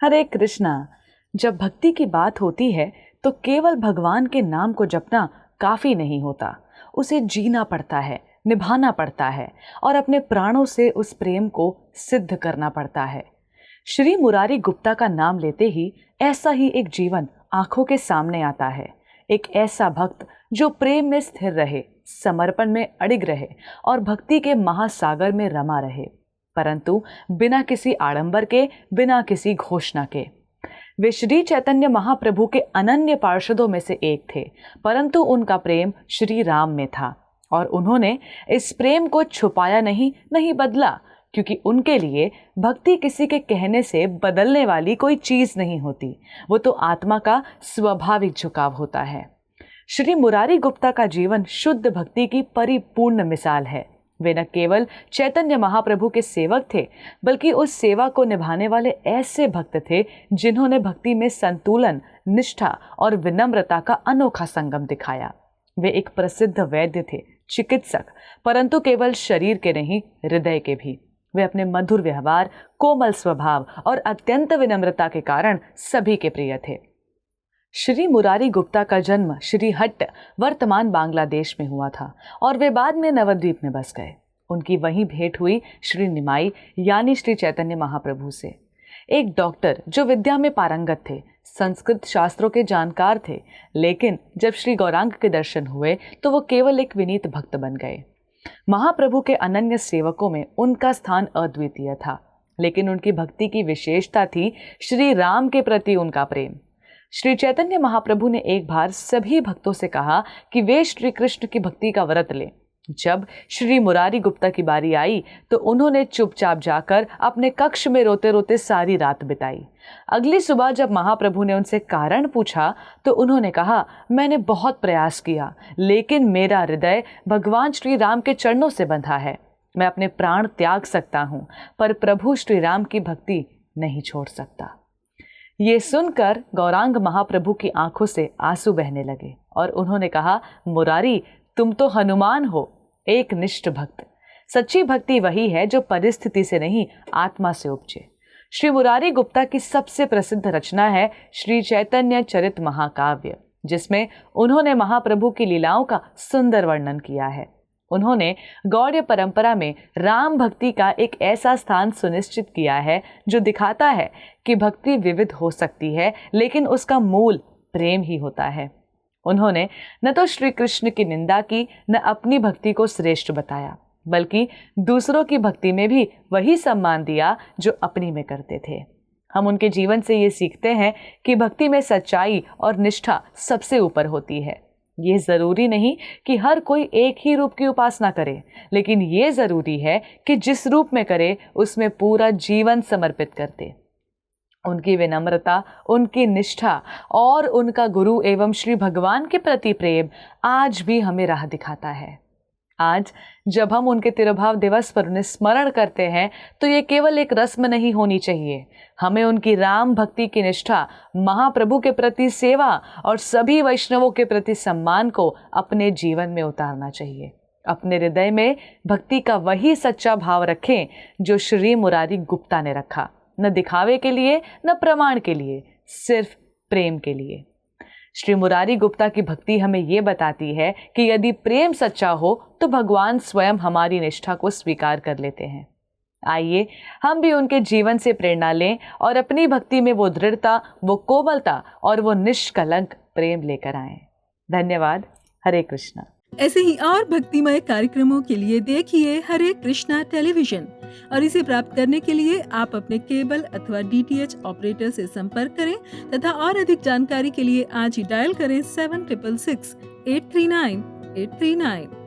हरे कृष्णा। जब भक्ति की बात होती है तो केवल भगवान के नाम को जपना काफी नहीं होता, उसे जीना पड़ता है, निभाना पड़ता है और अपने प्राणों से उस प्रेम को सिद्ध करना पड़ता है। श्री मुरारी गुप्ता का नाम लेते ही ऐसा ही एक जीवन आंखों के सामने आता है। एक ऐसा भक्त जो प्रेम में स्थिर रहे, समर्पण में अडिग रहे और भक्ति के महासागर में रमा रहे, परंतु बिना किसी आडंबर के, बिना किसी घोषणा के। वे श्री चैतन्य महाप्रभु के अनन्य पार्षदों में से एक थे, परंतु उनका प्रेम श्री राम में था और उन्होंने इस प्रेम को छुपाया नहीं बदला, क्योंकि उनके लिए भक्ति किसी के कहने से बदलने वाली कोई चीज नहीं होती, वो तो आत्मा का स्वाभाविक झुकाव होता है। श्री मुरारी गुप्ता का जीवन शुद्ध भक्ति की परिपूर्ण मिसाल है। वे न केवल चैतन्य महाप्रभु के सेवक थे, बल्कि उस सेवा को निभाने वाले ऐसे भक्त थे जिन्होंने भक्ति में संतुलन, निष्ठा और विनम्रता का अनोखा संगम दिखाया। वे एक प्रसिद्ध वैद्य थे, चिकित्सक, परंतु केवल शरीर के नहीं, हृदय के भी। वे अपने मधुर व्यवहार, कोमल स्वभाव और अत्यंत विनम्रता के कारण सभी के प्रिय थे। श्री मुरारी गुप्ता का जन्म श्री हट्ट, वर्तमान बांग्लादेश में हुआ था और वे बाद में नवद्वीप में बस गए। उनकी वहीं भेंट हुई श्री निमाई यानी श्री चैतन्य महाप्रभु से। एक डॉक्टर जो विद्या में पारंगत थे, संस्कृत शास्त्रों के जानकार थे, लेकिन जब श्री गौरांग के दर्शन हुए तो वो केवल एक विनीत भक्त बन गए। महाप्रभु के अनन्य सेवकों में उनका स्थान अद्वितीय था, लेकिन उनकी भक्ति की विशेषता थी श्री राम के प्रति उनका प्रेम। श्री चैतन्य महाप्रभु ने एक बार सभी भक्तों से कहा कि वे श्री कृष्ण की भक्ति का व्रत लें। जब श्री मुरारी गुप्ता की बारी आई तो उन्होंने चुपचाप जाकर अपने कक्ष में रोते रोते सारी रात बिताई। अगली सुबह जब महाप्रभु ने उनसे कारण पूछा तो उन्होंने कहा, मैंने बहुत प्रयास किया, लेकिन मेरा हृदय भगवान श्री राम के चरणों से बंधा है। मैं अपने प्राण त्याग सकता हूँ, पर प्रभु श्री राम की भक्ति नहीं छोड़ सकता। ये सुनकर गौरांग महाप्रभु की आंखों से आंसू बहने लगे और उन्होंने कहा, मुरारी, तुम तो हनुमान हो, एक निष्ठ भक्त। सच्ची भक्ति वही है जो परिस्थिति से नहीं, आत्मा से उपजे। श्री मुरारी गुप्ता की सबसे प्रसिद्ध रचना है श्री चैतन्य चरित महाकाव्य, जिसमें उन्होंने महाप्रभु की लीलाओं का सुंदर वर्णन किया है। उन्होंने गौड़ीय परंपरा में राम भक्ति का एक ऐसा स्थान सुनिश्चित किया है जो दिखाता है कि भक्ति विविध हो सकती है, लेकिन उसका मूल प्रेम ही होता है। उन्होंने न तो श्री कृष्ण की निंदा की, न अपनी भक्ति को श्रेष्ठ बताया, बल्कि दूसरों की भक्ति में भी वही सम्मान दिया जो अपनी में करते थे। हम उनके जीवन से ये सीखते हैं कि भक्ति में सच्चाई और निष्ठा सबसे ऊपर होती है। ये जरूरी नहीं कि हर कोई एक ही रूप की उपासना करे, लेकिन ये जरूरी है कि जिस रूप में करे उसमें पूरा जीवन समर्पित कर दे। उनकी विनम्रता, उनकी निष्ठा और उनका गुरु एवं श्री भगवान के प्रति प्रेम आज भी हमें राह दिखाता है। आज जब हम उनके तिरुभाव दिवस पर उन्हें स्मरण करते हैं तो ये केवल एक रस्म नहीं होनी चाहिए। हमें उनकी राम भक्ति की निष्ठा, महाप्रभु के प्रति सेवा और सभी वैष्णवों के प्रति सम्मान को अपने जीवन में उतारना चाहिए। अपने हृदय में भक्ति का वही सच्चा भाव रखें जो श्री मुरारी गुप्ता ने रखा, न दिखावे के लिए, न प्रमाण के लिए, सिर्फ प्रेम के लिए। श्री मुरारी गुप्ता की भक्ति हमें ये बताती है कि यदि प्रेम सच्चा हो तो भगवान स्वयं हमारी निष्ठा को स्वीकार कर लेते हैं। आइए हम भी उनके जीवन से प्रेरणा लें और अपनी भक्ति में वो दृढ़ता, वो कोमलता और वो निष्कलंक प्रेम लेकर आएं। धन्यवाद। हरे कृष्णा। ऐसे ही और भक्तिमय कार्यक्रमों के लिए देखिए हरे कृष्णा टेलीविजन और इसे प्राप्त करने के लिए आप अपने केबल अथवा DTH ऑपरेटर से संपर्क करें तथा और अधिक जानकारी के लिए आज ही डायल करें 7666 839 839।